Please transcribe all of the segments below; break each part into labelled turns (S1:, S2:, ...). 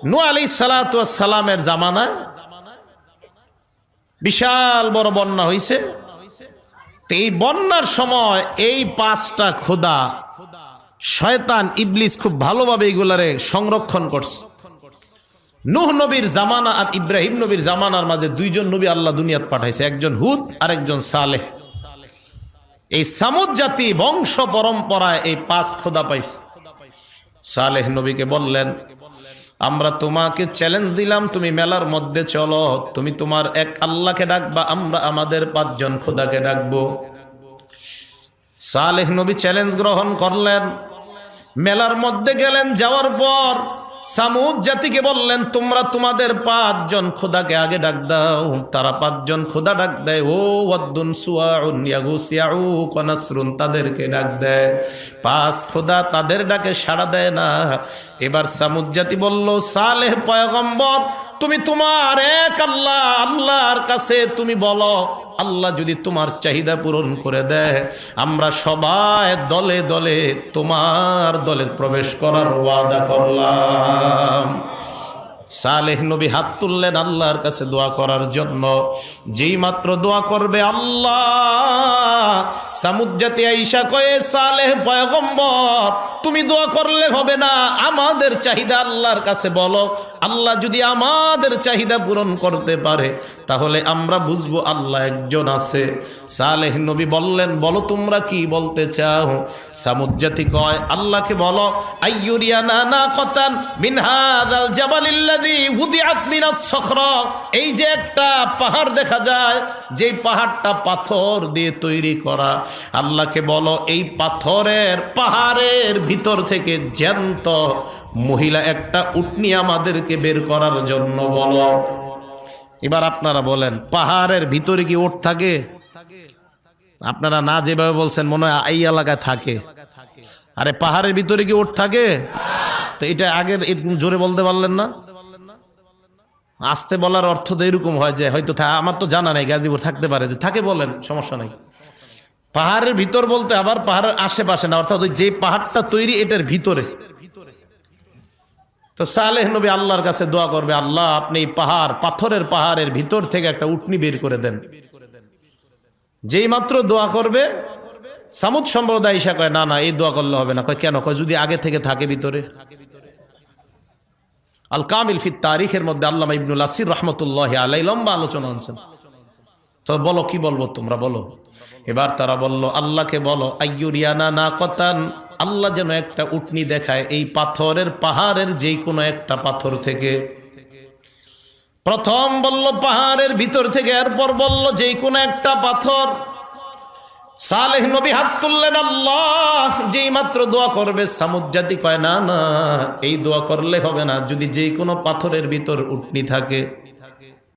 S1: নূহ আলাইহিস সালাতু ওয়াস সালামের জামানায় বিশাল বড় বন্যা হইছে। তো এই বন্যার সময় এই 5টা খোদা শয়তান ইবলিস খুব ভালোভাবে এগুলারে সংরক্ষণ করছে। নূহ নবীর জামানা আর ইব্রাহিম নবীর জামানার মাঝে 2 জন নবী আল্লাহ দুনিয়াত পাঠাইছে, একজন হুদ আর একজন সালেহ। এই সামুদ জাতি বংশ পরম্পরায় এই 5 খোদা পাইছে। সালেহ নবীকে বললেন, আমরা তোমাকে চ্যালেঞ্জ দিলাম, তুমি মেলার মধ্যে চলো, তুমি তোমার এক আল্লাহকে ডাকবা, আমরা আমাদের 5 জন খোদাকে ডাকবো। সালেহ নবী চ্যালেঞ্জ গ্রহণ করলেন, মেলার মধ্যে গেলেন। যাওয়ার পর সামুদ জাতিকে বললেন, তোমরা তোমাদের 5 জন খোদাকে আগে ডাক দাও। তারা 5 জন খোদা ডাক দেয়, ও ওয়াদ্দুন সুওয়াউন ইয়াগুস ইয়াউক ওয়া নাসরুন, তাদেরকে ডাক দেয়। 5 খোদা তাদের ডাকে সাড়া দেয় না। এবার সামুদ জাতি বলল, সালেহ পয়গম্বর, তুমি তোমার এক আল্লাহর কাছে তুমি বলো, আল্লাহ যদি তোমার চাহিদা পূরণ করে দেয়, আমরা সবাই দলে দলে তোমার দলে প্রবেশ করার ওয়াদা করলাম। সালেহ নবী হাত তুললেন আল্লাহর কাছে দোয়া করার জন্য। যেই মাত্র দোয়া করবে, আল্লাহ সামুদ জাতি আইসা কয়ে, সালেহ পয়গম্বর, তুমি দোয়া করলে হবে না, আমাদের চাহিদা আল্লাহর কাছে বলো। আল্লাহ যদি আমাদের চাহিদা পূরণ করতে পারে, তাহলে আমরা বুঝবো আল্লাহ একজন আছে। সালেহ নবী বললেন, বলো তোমরা কি বলতে চাও? সামুদ জাতি কয়, আল্লাহকে বলো, আইয়ুরিয়ানা নাকাতান মিন হাযাল জাবালিল্লাযী উদিআত মিনাস সখরা, এই যে একটা পাহাড় দেখা যায়, যে পাহাড়টা পাথর দিয়ে তৈরি করা, আল্লাহকে বলো এই পাহাড়ের ভিতর থেকে জ্যান্ত মহিলা একটা উটনি আমাদেরকে বের করার জন্য বলো। এবার আপনারা বলেন, পাহাড়ের ভিতরে কি উট থাকে? আপনারা না যেভাবে বলছেন মনে হয় এই এলাকায় থাকে। আরে পাহাড়ের ভিতরে কি উট থাকে? তো এটা আগের জোরে বলতে পারলেন না? আসতে বলার অর্থ তো এরকম হয় যে হয়তো আমার তো জানা নাই, গাজীপুর থাকতে পারে, যে থাকে বলেন, সমস্যা নাই। পাহাড়ের ভিতর বলতে আবার পাহাড়ের আশেপাশে না, অর্থাৎ যে পাহাড়টা তৈরি এটার ভিতরে। তো সালেহ নবী আল্লাহর কাছে দোয়া করবে, আল্লাহ আপনি এই পাথরের পাহাড়ের ভিতর থেকে একটা উটনি বের করে দেন। যেই মাত্র দোয়া করবে, সামুদ সম্প্রদায় ঈশা কয়, না না, এই দোয়া করলে হবে না। কয় কেন? কয় যদি আগে থেকে থাকে ভিতরে। আল কামিল ফি তারিখের মধ্যে আল্লামা ইবনুল আসির রহমতুল্লাহি আলাইহি লম্বা আলোচনা আনছেন। তো বলো, কি বলবো তোমরা বলো। এবার তারা বলল, আল্লাহকে বলো, আইয়ুরিয়ানা নাকাতান, আল্লাহ যেন একটা উটনি দেখায় এই পাহাড়ের যে কোনো একটা পাথর থেকে। প্রথম বলল পাহাড়ের ভিতর থেকে, এরপর বলল যে কোনো একটা পাথর। সালেহ নবী হাত তুললেন, আল্লাহ যেই মাত্র দোয়া করবে, সামুদ জাতি কয়, না না, এই দোয়া করলে হবে না, যদি যে কোনো পাথরের ভিতর উটনি থাকে।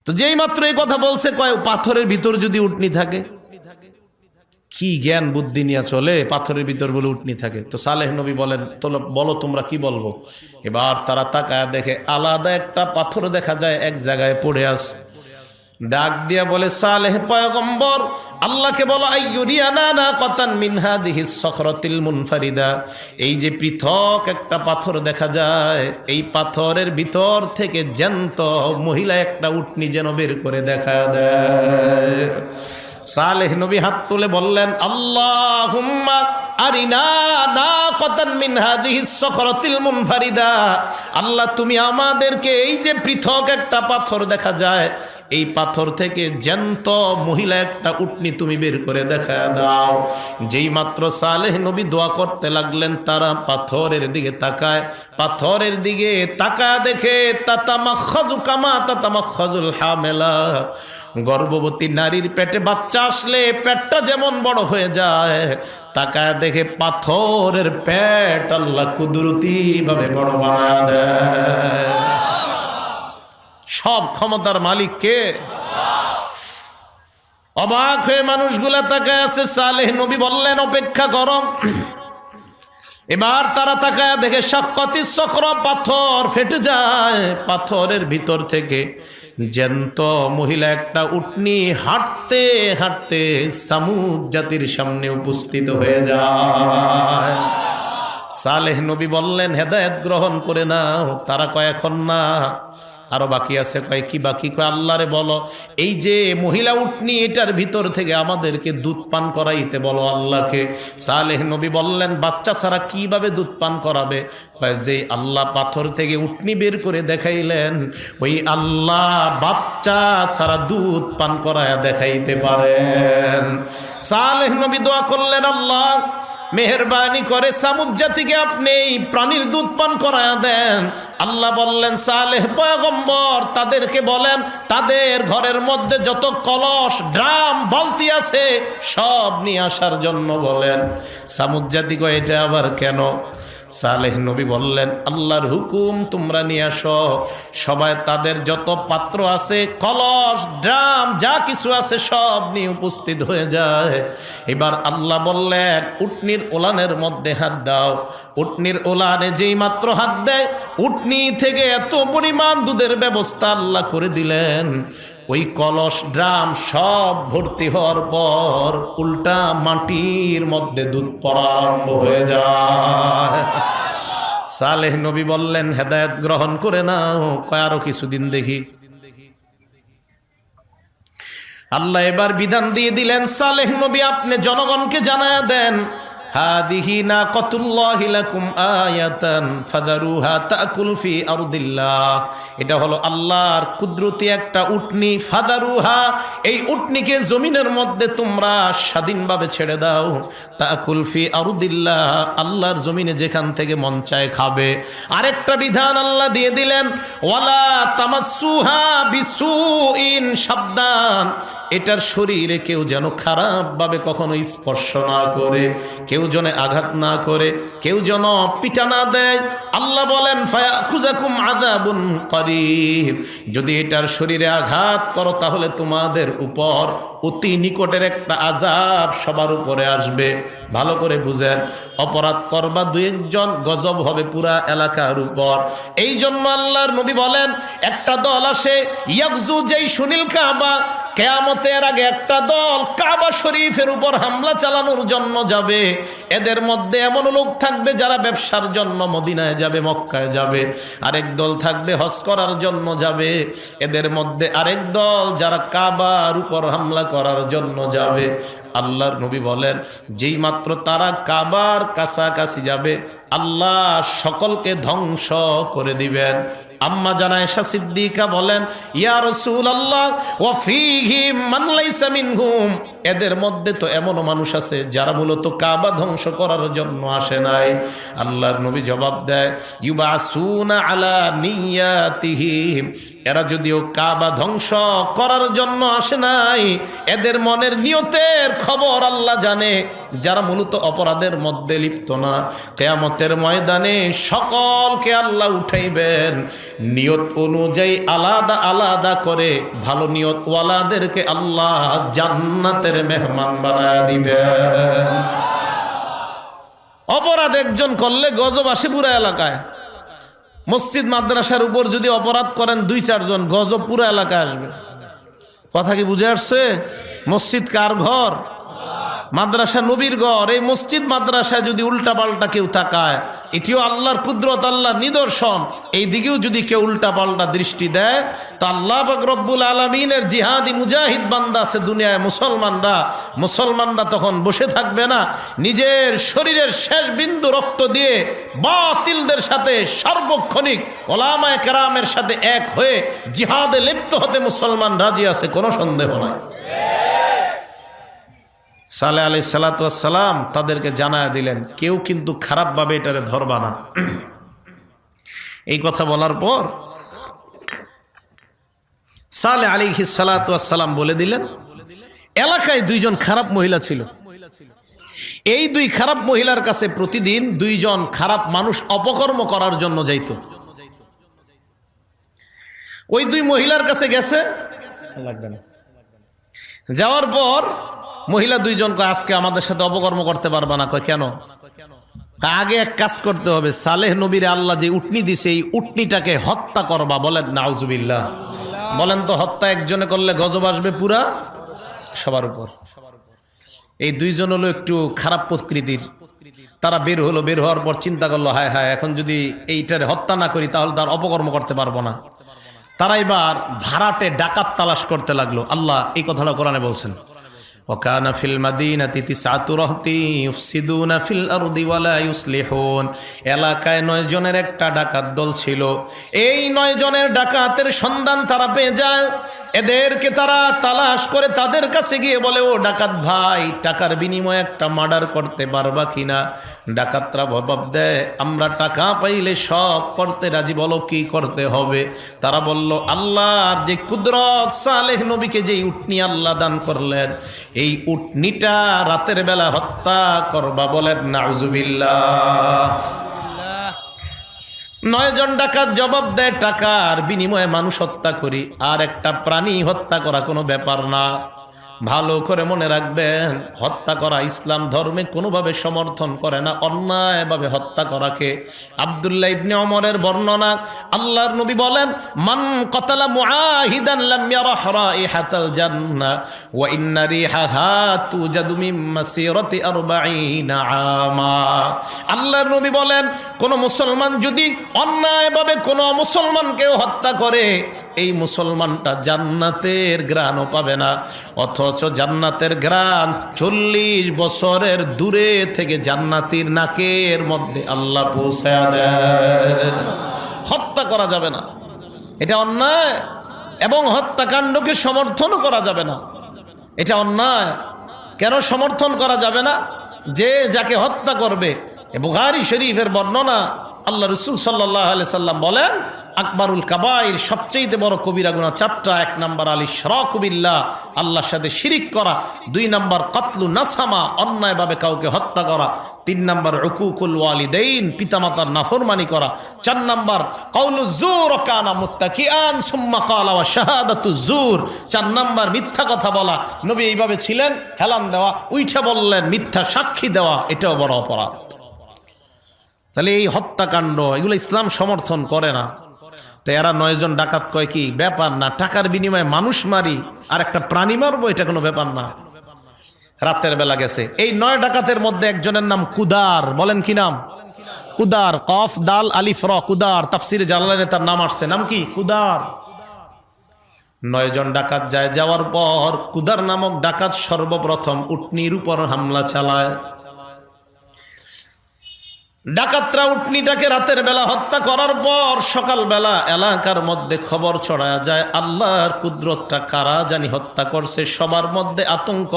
S1: তো যেই মাত্র এই কথা বলছে, কয় পাথরের ভিতর যদি উটনি থাকে, কি জ্ঞান বুদ্ধি নিয়ে চলে, পাথরের ভিতর বলে উটনি থাকে। তো সালেহ নবী বলেন, বলো তোমরা কি বলবো। এবার তারা তাকায় দেখে আলাদা একটা পাথর দেখা যায় এক জায়গায় পড়ে আছে। ডাক দিয়া বলে, সালেহ পয়গম্বর, আল্লাহকে বলো, আইয়ুরিয়ানা নাকাতান মিন হাদিহিস সখরাতিল মুনফারিদা, এই যে পৃথক একটা পাথর দেখা যায়, এই পাথরের ভিতর থেকে জ্যান্ত মহিলা একটা উটনি যেন বের করে দেখা দেয়। সালেহ নবী হাত তুলে বললেন, আল্লাহুম্মা আরিনা নাকাতান মিন হাদিহিস সখরাতিল মুনফারিদা, আল্লাহ তুমি আমাদেরকে এই যে পৃথক একটা পাথর দেখা যায়, এই পাথর থেকে জ্যান্ত মহিলা একটা উটনি তুমি বের করে দেখা দাও। যেই মাত্র সালেহ নবী দোয়া করতে লাগলেন, তারা পাথরের দিকে তাকায় দেখে তাতামাখাজু কামা তাতামাখাজুল হামেলা, গর্ভবতী নারীর পেটে বাচ্চা আসলে পেটটা যেমন বড় হয়ে যায়, তাকায় দেখে পাথরের পেট আল্লাহ কুদরতি ভাবে বড় বানায় দেয়। সব ক্ষমতার মালিক কে? অবাক হয়ে মানুষগুলা তাকায় আছে। সালেহ নবী বললেন, অপেক্ষা করো। এবার তারা তাকায় দেখে শাক্কাতিস সখরা, পাথর ফেটে যায়, পাথরের ভিতর থেকে জ্যান্ত মহিলা একটা উটনি হাঁটতে হাঁটতে সামুদ জাতির সামনে উপস্থিত হয়ে যায়। সালেহ নবী বললেন হেদায়েত গ্রহণ করে নাও। তারা কয় এখন না, আরো বাকি আছে। কয় কি বাকি? কয় আল্লাহরে বলো এই যে মহিলা উটনি এটার ভিতর থেকে আমাদেরকে দুধ পান করাইতে বলো আল্লাহকে। সালেহ নবী বললেন বাচ্চা ছাড়া কিভাবে দুধ পান করাবে? কয় যে আল্লাহ পাথর থেকে উটনি বের করে দেখাইলেন ওই আল্লাহ বাচ্চা ছাড়া দুধ পান করায় দেখাইতে পারেন। সালেহ নবী দোয়া করলেন আল্লাহ মেহেরবানি করে সামুদ জাতিকে আপনি এই প্রাণীর দুধ পান করায়া দেন। আল্লাহ বললেন সালেহ পয়গম্বর তাদেরকে বলেন তাদের ঘরের মধ্যে যত কলস ড্রাম বালতি আছে সব নিয়ে আসার জন্য বলেন। সামুদ জাতি কয় এটা আবার কেন? সালেহ নবী বললেন আল্লাহর হুকুম, তোমরা নিয়ে আসো। সবাই তাদের যত পাত্র আছে কলস ড্রাম যা কিছু আছে সব নিয়ে উপস্থিত হয়ে যায়। এবার আল্লাহ বললেন উটনির ওলানের মধ্যে হাত দাও। উটনির ওলানে যেই মাত্র হাত দেয় উটনি থেকে এত পরিমাণ দুধের ব্যবস্থা আল্লাহ করে দিলেন। ওই কলস ড্রাম সব ভর্তি হওয়ার পর উল্টা মাটির মধ্যে দুধ পড়া আরম্ভ হয়ে যায়। সালেহ নবী বললেন হেদায়েত গ্রহণ করে নাও। কয় আরো কিছুদিন দেখি। আল্লাহ এবার বিধান দিয়ে দিলেন সালেহ নবী আপনি জনগণকে জানায়া দেন হাদিহি নাকাতুল্লাহি লাকুম আয়াতান ফাদারুহা তাকুল ফি আরদিল্লাহ। এটা হলো আল্লাহর কুদরতি একটা উটনি। ফাদারুহা এই উটনিকে জমিনের মধ্যে তোমরা স্বাধীনভাবে ছেড়ে দাও। তাকুল ফি আরদিল্লাহ আল্লাহর জমিনে যেখান থেকে মন চায় খাবে। আরেকটা বিধান আল্লাহ দিয়ে দিলেন ওয়ালা তামাসসুহা বিসুইন, সাবধান এটার শরীরে কেউ যেন খারাপভাবে কখনো স্পর্শ না করে, কেউ যেন আঘাত না করে, কেউ যেন পিটা না দেয়। আল্লাহ বলেন ফায়াখুযাকুম আযাবুন করিব, যদি এটার শরীরে আঘাত করো তাহলে তোমাদের উপর অতি নিকটের একটা আযাব সবার উপরে আসবে। ভালো করে বুঝেন, অপরাধ করবা দুই একজন গজব হবে পুরা এলাকার উপর। এই জন্য আল্লাহর নবী বলেন একটা দল আসে ইয়াগজু যেই সুনীল কাবা, কিয়ামতের আগে একটা দল কাবা শরীফের উপর হামলা চালানোর জন্য যাবে। এদের মধ্যে এমন লোক থাকবে যারা ব্যবসার জন্য মদিনায় যাবে, মক্কায় যাবে। আরেক দল থাকবে হজ করার জন্য যাবে। এদের মধ্যে আরেক দল যারা কাবার উপর হামলা করার জন্য যাবে। আল্লাহর নবী বলেন যেই মাত্র তারা কাবার কাছাকাছি যাবে আল্লাহ সকলকে ধ্বংস করে দিবেন। আম্মা জানা আয়েশা সিদ্দিকা বলেন ইয়া রাসূলুল্লাহ ওয়া ফীহিম মান লাইসা মিনহুম, এদের মধ্যে তো এমন মানুষ আছে যারা মূলত কাবা ধ্বংস করার জন্য আসে নাই। আল্লাহর নবী জবাব দেয় ইউবাসুনা আলা নিয়াতিহিম, এরা যদিও কাবা ধ্বংস করার জন্য আসে নাই এদের মনের নিয়তের খবর আল্লাহ জানে। যারা মূলত অপরাধের মধ্যে লিপ্ত না, কিয়ামতের ময়দানে সকলকে আল্লাহ উঠাইবেন নিয়ত অনুযায়ী আলাদা আলাদা করে। ভালো নিয়তওয়ালাদেরকে আল্লাহ জান্নাতের মেহমান বানায় দিবেন। অপরাধ একজন করলে গজব আসে পুরা এলাকায়। মসজিদ মাদ্রাসার উপর যদি অপরাধ করেন দুই চারজন গজব পুরা এলাকায় আসবে। কথা কি বুঝে আসছে? মসজিদ কার ঘর? মাদ্রাসা নবীর ঘর। এই মসজিদ মাদ্রাসায় যদি উল্টা পাল্টা কেউ তাকায় এটিও আল্লাহর কুদরত, আল্লাহর নিদর্শন। এই দিকেও যদি কেউ উল্টা পাল্টা দৃষ্টি দেয় তা আল্লাহ পাক রব্বুল আলামিনের জিহাদি মুজাহিদ বান্দা আছে দুনিয়ায় মুসলমানরা তখন বসে থাকবে না। নিজের শরীরের শেষ বিন্দু রক্ত দিয়ে বাতিলদের সাথে সার্বক্ষণিক ওলামায়ে কেরামের সাথে এক হয়ে জিহাদে লিপ্ত হতে মুসলমান রাজি আছে, কোনো সন্দেহ নাই। সালেহ আলাইহিস সালাতু ওয়াস সালাম তাদেরকে জানায়া দিলেন কেউ কিন্তু খারাপভাবে এটারে ধরবা না। এই কথা বলার পর সালেহ আলাইহিস সালাতু ওয়াস সালাম বলে দিলেন এলাকায় দুইজন খারাপ মহিলা ছিল। এই দুই খারাপ মহিলার কাছে প্রতিদিন দুইজন খারাপ মানুষ অপকর্ম করার জন্য যাইত। ওই দুই মহিলার কাছে গেছে, যাওয়ার পর মহিলা দুইজন আজকে আমাদের সাথে অপকর্ম করতে পারবা না। কয় কেন? আগে এক কাজ করতে হবে, সালেহ নবীর আল্লাহ যে উটনি দিছে এই উটনিটাকে হত্যা করবা। বলেন নাউজুবিল্লাহ। বলেন তো হত্যা একজনে করলে গজব আসবে পুরা সবার উপর। এই দুইজন হলো একটু খারাপ প্রকৃতির। তারা বের হলো, বের হওয়ার পর চিন্তা করলো, হায় হায়, এখন যদি এইটারে হত্যা না করি তাহলে তার অপকর্ম করতে পারবো না। তারা এবার ভাড়াটে ডাকাত তালাশ করতে লাগলো। আল্লাহ এই কথাটা কোরআনে বলছেন, وكان في المدينة 9 رهط يفسدون في الأرض ولا يصلحون। এলাকায় 9 জনের একটা ডাকাত দল ছিল। এই 9 জনের ডাকাতের সন্ধান তারা পেয়ে যায়। এদেরকে তারা তালাশ করে তাদের কাছে গিয়ে বলে, ও ডাকাত ভাই, টাকার বিনিময়ে একটা মার্ডার করতে পারবা কিনা? ডাকাতরা জবাব দেয়, আমরা টাকা পাইলে সব করতে রাজি, বলো কি করতে হবে? তারা বলল, আল্লাহর যে কুদরত, সালেহ নবীকে যে উটনি আল্লাহ দান করলেন, এই উটনিটা রাতের বেলা হত্যা করবা। বলেন নাউজুবিল্লাহ। 9 জন ডাকাত জবাব দেয়, টাকার বিনিময়ে মানুষ হত্যা করি, আর একটা প্রাণী হত্যা করা কোনো ব্যাপার না। ভালো করে মনে রাখবেন, হত্যা করা ইসলাম ধর্মে কোনোভাবে সমর্থন করে না, অন্যায়ভাবে হত্যা করাকে। আব্দুল্লাহ ইবনে ওমরের বর্ণনা, আল্লাহর নবী বলেন, মান কতালা মুআহিদান লাম ইয়ারাহ রাইহাতাল জান্নাহ ওয়া ইন্না রিহাহা তুজাদু মিন মাসিরাতি 40 আমা। আল্লাহর নবী বলেন, কোন মুসলমান যদি অন্যায়ভাবে কোন মুসলমানকে হত্যা করে, এই মুসলমানটা জান্নাতের ঘ্রাণও পাবে না, অথচ জান্নাতের ঘ্রাণ 40 বছরের দূরে থেকে জান্নাতীর নাকের মধ্যে আল্লাহ পৌঁছায় দেয়। হত্যা করা যাবে না, এটা অন্যায়, এবং হত্যাকাণ্ডকে সমর্থনও করা যাবে না, এটা অন্যায়। কেন সমর্থন করা যাবে না? যে যাকে হত্যা করবে, বুখারী শরীফের বর্ণনা, আল্লাহ রাসূল সাল্লাল্লাহু আলাইহি সাল্লাম বলেন, আকবরুল কাবাইর, সবচেয়ে বড় কবিরা গুনাহ 4টা। 1 নাম্বার আল ইশরাকু বিল্লাহ, আল্লাহর সাথে শিরিক করা। 2 নাম্বার কতলু নাসামা, অন্যায়ভাবে কাউকে হত্যা করা। 3 নাম্বার উকুকুল ওয়ালিদাইন, পিতামাতার নাফরমানি করা। 4 নাম্বার কাউলু যুর কানা মুত্তাকিআন সুম্মা ক্বালা ওয়া শাহাদাতু যুর, 4 নাম্বার মিথ্যা কথা বলা। নবী এইভাবে ছিলেন, হেলান দেওয়া, উইঠা বললেন, মিথ্যা সাক্ষী দেওয়া, এটাও বড় অপরাধ। তাহলে এই হত্যাকাণ্ড, এগুলো ইসলাম সমর্থন করে না। তো এরা 9 জন ডাকাত কয়, কি ব্যাপার না, টাকার বিনিময়ে মানুষ মারি আর একটা প্রাণী মারবো, এটা কোনো ব্যাপার না। রাতের বেলা গেছে। এই 9 ডাকাতের মধ্যে একজনের নাম কুদার। বলেন কি নাম? কুদার, কফ দাল আলিফ র, কুদার। তাফসিরে জালালাইনে তার নাম আসছে, নাম কি? কুদার। 9 জন ডাকাত যায়। যাওয়ার পর কুদার নামক ডাকাত সর্বপ্রথম উটনির উপর হামলা চালায়। ডাকাতরা উটনিটাকে রাতের বেলা হত্যা করার পর সকালবেলা এলাকার মধ্যে খবর ছড়ায় যায়, আল্লাহর কুদরতটা কারা জানি হত্যা করছে। সবার মধ্যে আতঙ্ক।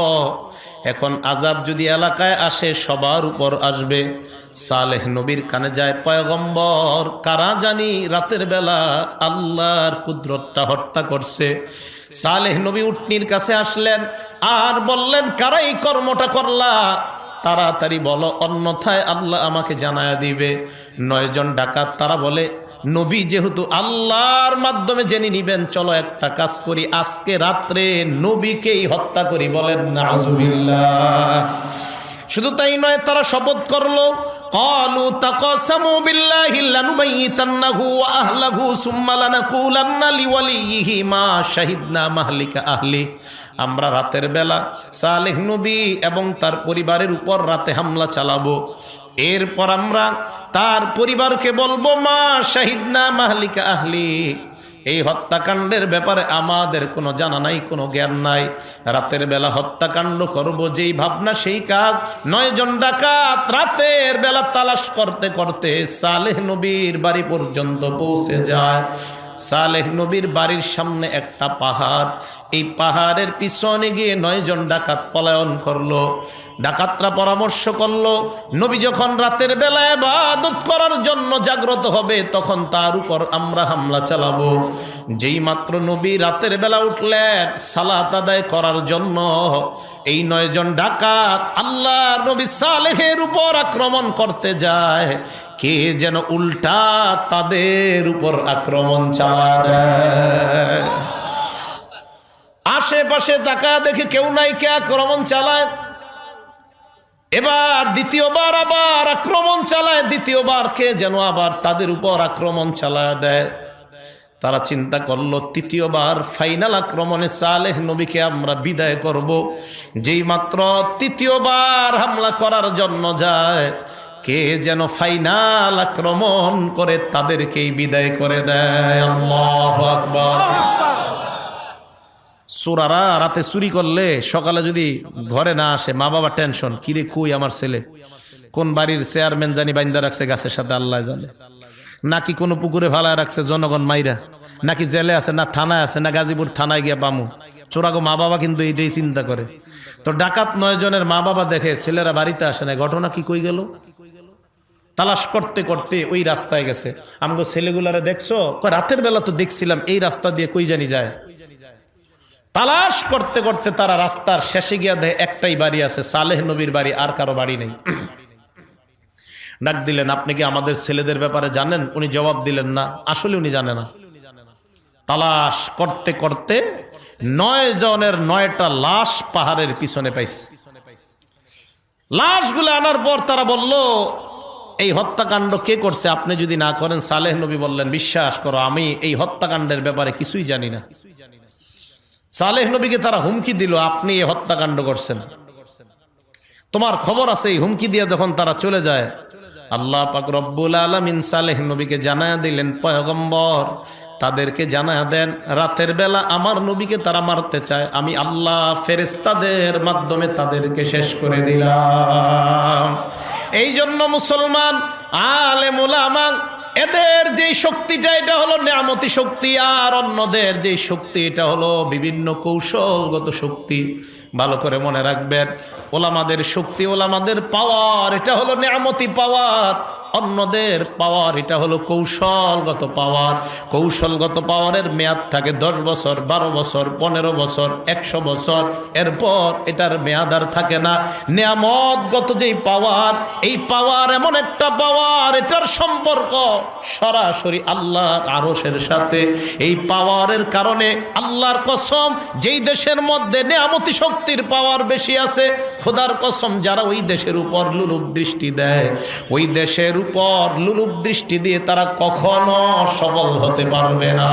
S1: এখন আযাব যদি এলাকায় আসে, সবার উপর আসবে। সালেহ নবীর কানে যায়, পয়গম্বর, কারা জানি রাতের বেলা আল্লাহর কুদরতটা হত্যা করছে। সালেহ নবী উটনির কাছে আসলেন আর বললেন, কারা এই কর্মটা করলা? তাড়াতাড়ি বলো, অন্যথায় আল্লাহ আমাকে জানায়া দিবে। 9 জন ডাকাত তারা বলে, নবী যেহেতু আল্লাহর মাধ্যমে জেনে নিবেন, চলো একটা কাজ করি, আজকে রাত্রে নবীকেই হত্যা করি। বলেন নাউজুবিল্লাহ। শুধু তাই নয়, তারা শপথ করলো, ক্বালু তাকাসামু বিল্লাহি লানুবাইয়িতান্নাহু ওয়া আহলাহু সুম্মা লানাকুলান্না লিওয়ালিয়িহি মা শাহিদনা মাহলিকা আহলি। আমরা রাতের বেলা সালেহ নবী এবং তার পরিবারের উপর রাতে হামলা চালাবো। এরপর আমরা তার পরিবারকে বলবো, মা শাহিদনা মাহলিকা আহলি, এই হত্যাকাণ্ডের ব্যাপারে আমাদের কোনো জানা নাই, কোনো জ্ঞান নাই। রাতের বেলা হত্যাকাণ্ড করব, যেই ভাবনা সেই কাজ। 9 জন ডাকাত রাতের বেলা তালাশ করতে করতে সালেহ নবীর বাড়ি পর্যন্ত পৌঁছে যায়। সালেহ নবীর বাড়ির সামনে একটা পাহাড়, এই পাহাড়ের পিছনে গিয়ে 9 জন ডাকাত পলায়ন করলো। ডাকাতরা পরামর্শ করলো, নবী যখন রাতের বেলা ইবাদত করার জন্য জাগ্রত হবে, তখন তার উপর আমরা হামলা চালাবো। যেই মাত্র নবী রাতের বেলা উঠলেন সালাত আদায় করার জন্য, এই 9 জন ডাকাত আল্লাহর নবী সালেহের উপর আক্রমণ করতে যায়। কে যেন উল্টা তাদের উপর আক্রমণ চালায়। আশেপাশে তাকায় দেখে কেউ নাই, কে আক্রমণ চালায়। এবার দ্বিতীয়বার আবার আক্রমণ চালায়। দ্বিতীয়বার কে যেন আবার তাদের উপর আক্রমণ চালায় দেয়। তারা চিন্তা করলো, তৃতীয়বার ফাইনাল আক্রমণে সালেহ নবীকে আমরা বিদায় করব। যেই মাত্র তৃতীয়বার হামলা করার জন্য যায়, কে যেন ফাইনাল আক্রমণ করে তাদেরকেই বিদায় করে দেয়। আল্লাহু আকবার। চোরারা রাতে চুরি করলে সকালে যদি ঘরে না আসে, মা বাবা টেনশন, কিরে কই আমার ছেলে, কোন বাড়ির চেয়ারম্যান জানি বাইন্দা রাখছে গাছের সাথে, আল্লাহ জানে, নাকি কোনো পুকুরে ফালায় রাখছে জনগণ মাইরা, নাকি জেলে আছে, না থানায় আছে, না গাজীপুর থানায় গিয়া বামু। চোরাগো মা বাবা কিন্তু এইটাই চিন্তা করে। তো ডাকাত 9 জনের মা বাবা দেখে ছেলেরা বাড়িতে আসে না, ঘটনা কি কই গেল। তালাশ করতে করতে ওই রাস্তায় গেছে। আমগো ছেলেগুলারে দেখছো? রাতের বেলা তো দেখছিলাম এই রাস্তা দিয়ে কই জানি যায়। তালাশ করতে করতে তারা রাস্তার শেষে গিয়া দেখে একটাই বাড়ি আছে, সালেহ নবীর বাড়ি, আর কারো বাড়ি নেই। ডাক দিলেন, আপনি কি আমাদের ছেলেদের ব্যাপারে জানেন? উনি জবাব দিলেন না, আসলে উনি জানে না। তালাশ করতে করতে 9 জনের 9টা লাশ পাহাড়ের পিছনে পাইছে। লাশগুলো আনার পর তারা বলল, এই হত্যাকাণ্ড কে করছে? আপনি যদি না করেন, সালেহ নবী বললেন, বিশ্বাস করো আমি এই হত্যাকাণ্ডের ব্যাপারে কিছুই জানি না। সালেহ নবীকে তারা হুমকি দিল, আপনি এই হত্যাকাণ্ড করছেন, তোমার খবর আছে। এই হুমকি দিয়ে যখন তারা চলে যায়, আল্লাহ পাক রব্বুল আলামিন সালেহ নবীকে জানায়া দিলেন, পয়গম্বর তাদেরকে জানায়া দেন, রাতের বেলা আমার নবীকে তারা মারতে চায়, আমি আল্লাহ ফেরেশতাদের মাধ্যমে তাদেরকে শেষ করে দিলাম। এই জন্য মুসলমান আলেম উলামা এদের যে শক্তিটা, এটা হলো নেয়ামতি শক্তি, আর অন্যদের যে শক্তি এটা হলো বিভিন্ন কৌশলগত শক্তি। ভালো করে মনে রাখবেন, ওলামাদের শক্তি, ওলামাদের পাওয়ার, এটা হলো নেয়ামতি পাওয়ার। অন্যদের পাওয়ার এটা হলো কৌশলগত পাওয়ার। কৌশলগত পাওয়ারের মেয়াদ থাকে 10 বছর, 12 বছর, 15 বছর, 100 বছর, এরপর এটার মেয়াদ আর থাকে না। নেয়ামতগত যেই পাওয়ার, এই পাওয়ার এমন একটা পাওয়ার, এটার সম্পর্ক সরাসরি আল্লাহর আরশের সাথে। এই পাওয়ারের কারণে আল্লাহর কসম, যেই দেশের মধ্যে নেয়ামতি শক্তির পাওয়ার বেশি আছে, খোদার কসম, যারা ওই দেশের উপর লুলুপ দৃষ্টি দেয়, ওই দেশের উপর লুলুপ দৃষ্টি দিয়ে তারা কখনো সফল হতে পারবে না।